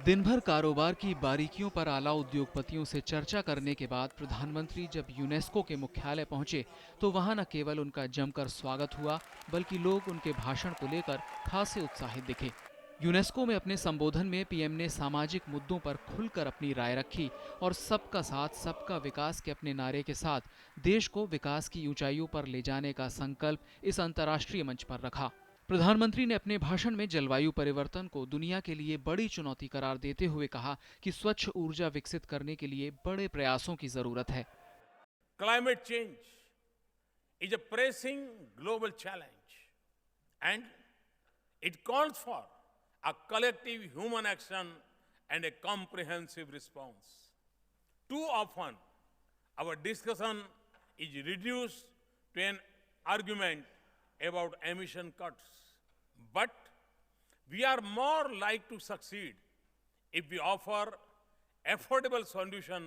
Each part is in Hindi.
दिन भर कारोबार की बारीकियों पर आला उद्योगपतियों से चर्चा करने के बाद प्रधानमंत्री जब यूनेस्को के मुख्यालय पहुंचे तो वहां न केवल उनका जमकर स्वागत हुआ बल्कि लोग उनके भाषण को लेकर खासे उत्साहित दिखे। यूनेस्को में अपने संबोधन में पीएम ने सामाजिक मुद्दों पर खुलकर अपनी राय रखी और सबका साथ सबका विकास के अपने नारे के साथ देश को विकास की ऊंचाइयों पर ले जाने का संकल्प इस अंतर्राष्ट्रीय मंच पर रखा। प्रधानमंत्री ने अपने भाषण में जलवायु परिवर्तन को दुनिया के लिए बड़ी चुनौती करार देते हुए कहा कि स्वच्छ ऊर्जा विकसित करने के लिए बड़े प्रयासों की जरूरत है। Climate change is a pressing global challenge and it calls for a collective human action and a comprehensive response. Too often, our discussion is reduced to an argument about emission cuts. But we are more like to succeed if we offer affordable solution,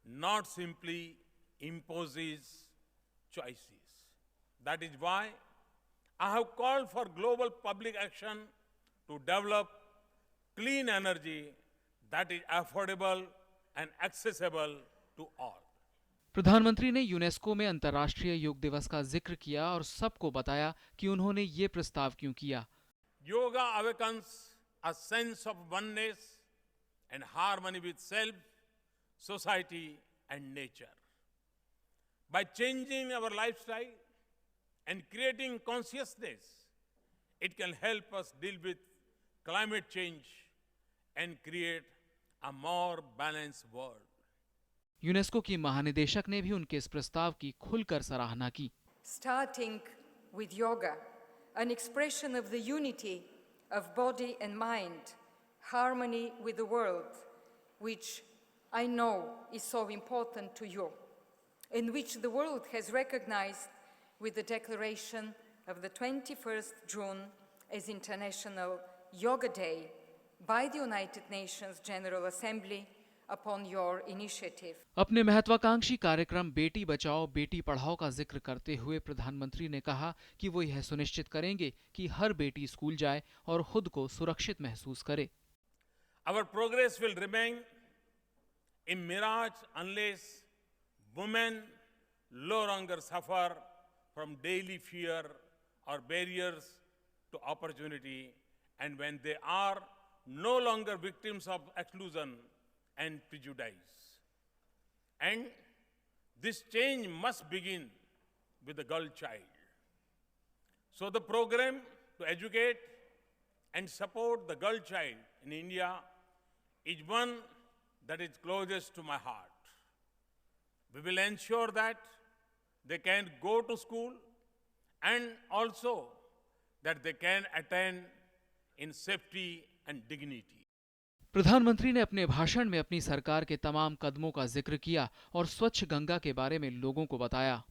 not simply imposes choices. That is why I have called for global public action to develop clean energy that is affordable and accessible to all. प्रधानमंत्री ने यूनेस्को में अंतर्राष्ट्रीय योग दिवस का जिक्र किया और सबको बताया कि उन्होंने ये प्रस्ताव क्यों किया। Yoga awakens a sense of oneness and harmony with self, society, and nature. By changing our lifestyle and creating consciousness, it can help us deal with climate change and create a more balanced world. UNESCO की महानिदेशक ने भी उनके इस प्रस्ताव की खुलकर सराहना की। Starting with yoga, an expression of the unity of body and mind, harmony with the world, which I know is so important to you, and which the world has recognized with the declaration of the 21st June as International Yoga Day by the United Nations General Assembly upon your initiative. अपने महत्वाकांक्षी कार्यक्रम बेटी बचाओ बेटी पढ़ाओ का जिक्र करते हुए प्रधानमंत्री ने कहा कि वो यह सुनिश्चित करेंगे कि हर बेटी स्कूल जाए और खुद को सुरक्षित महसूस करे। Our progress will remain a mirage unless women no longer suffer from daily fear or barriers to opportunity, and when they are no longer victims of exclusion and prejudice. And this change must begin with the girl child. So the program to educate and support the girl child in India is one that is closest to my heart. We will ensure that they can go to school and also that they can attend in safety and dignity. प्रधानमंत्री ने अपने भाषण में अपनी सरकार के तमाम कदमों का जिक्र किया और स्वच्छ गंगा के बारे में लोगों को बताया।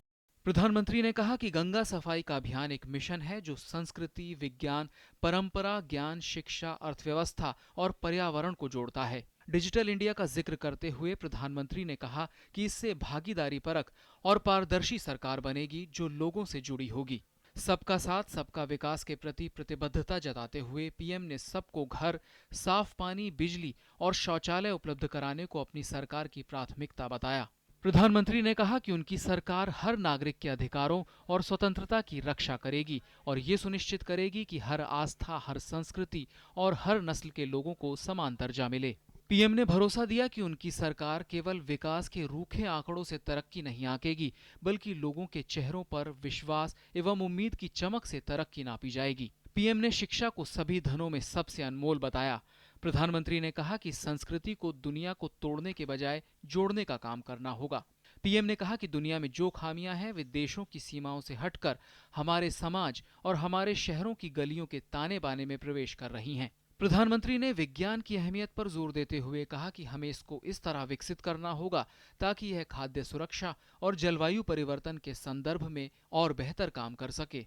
प्रधानमंत्री ने कहा कि गंगा सफाई का अभियान एक मिशन है जो संस्कृति, विज्ञान, परंपरा, ज्ञान, शिक्षा, अर्थव्यवस्था और पर्यावरण को जोड़ता है। डिजिटल इंडिया का जिक्र करते हुए प्रधानमंत्री ने कहा कि इससे भागीदारी परक और पारदर्शी सरकार बनेगी जो लोगों से जुड़ी होगी। सबका साथ सबका विकास के प्रति प्रतिबद्धता जताते हुए पीएम ने सबको घर, साफ पानी, बिजली और शौचालय उपलब्ध कराने को अपनी सरकार की प्राथमिकता बताया। प्रधानमंत्री ने कहा कि उनकी सरकार हर नागरिक के अधिकारों और स्वतंत्रता की रक्षा करेगी और ये सुनिश्चित करेगी कि हर आस्था, हर संस्कृति और हर नस्ल के लोगों को समान दर्जा मिले। पीएम ने भरोसा दिया कि उनकी सरकार केवल विकास के रूखे आंकड़ों से तरक्की नहीं आंकेगी बल्कि लोगों के चेहरों पर विश्वास एवं उम्मीद की चमक से तरक्की नापी जाएगी। पीएम ने शिक्षा को सभी धनों में सबसे अनमोल बताया। प्रधानमंत्री ने कहा कि संस्कृति को दुनिया को तोड़ने के बजाय जोड़ने का काम करना होगा। पीएम ने कहा कि दुनिया में जो खामियां हैं वे देशों की सीमाओं से हटकर हमारे समाज और हमारे शहरों की गलियों के ताने बाने में प्रवेश कर रही हैं। प्रधानमंत्री ने विज्ञान की अहमियत पर जोर देते हुए कहा कि हमें इसको इस तरह विकसित करना होगा ताकि यह खाद्य सुरक्षा और जलवायु परिवर्तन के संदर्भ में और बेहतर काम कर सके।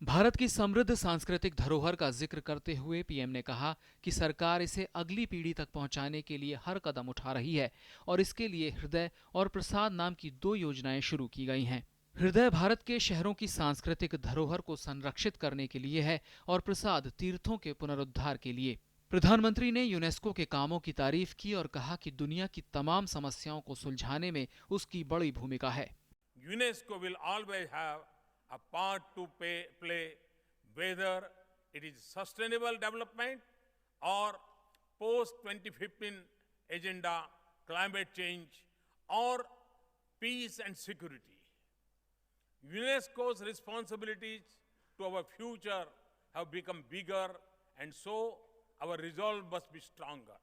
भारत की समृद्ध सांस्कृतिक धरोहर का जिक्र करते हुए पीएम ने कहा कि सरकार इसे अगली पीढ़ी तक पहुंचाने के लिए हर कदम उठा रही है और इसके लिए हृदय और प्रसाद नाम की 2 योजनाएं शुरू की गई हैं। हृदय भारत के शहरों की सांस्कृतिक धरोहर को संरक्षित करने के लिए है और प्रसाद तीर्थों के पुनरुद्धार के लिए। प्रधानमंत्री ने यूनेस्को के कामों की तारीफ की और कहा कि दुनिया की तमाम समस्याओं को सुलझाने में उसकी बड़ी भूमिका है। UNESCO will always have a part to play, whether it is sustainable development or post-2015 agenda, climate change, or peace and security. UNESCO's responsibilities to our future have become bigger, and so our resolve must be stronger.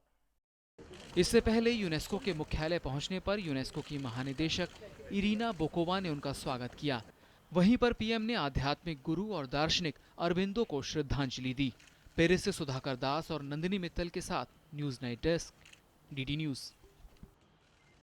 इससे पहले यूनेस्को के मुख्यालय पहुंचने पर यूनेस्को की महानिदेशक इरीना बोकोवा ने उनका स्वागत किया। वहीं पर पीएम ने आध्यात्मिक गुरु और दार्शनिक अरबिंदो को श्रद्धांजलि दी। पेरिस से सुधाकर दास और नंदिनी मित्तल के साथ news night desk, DD news.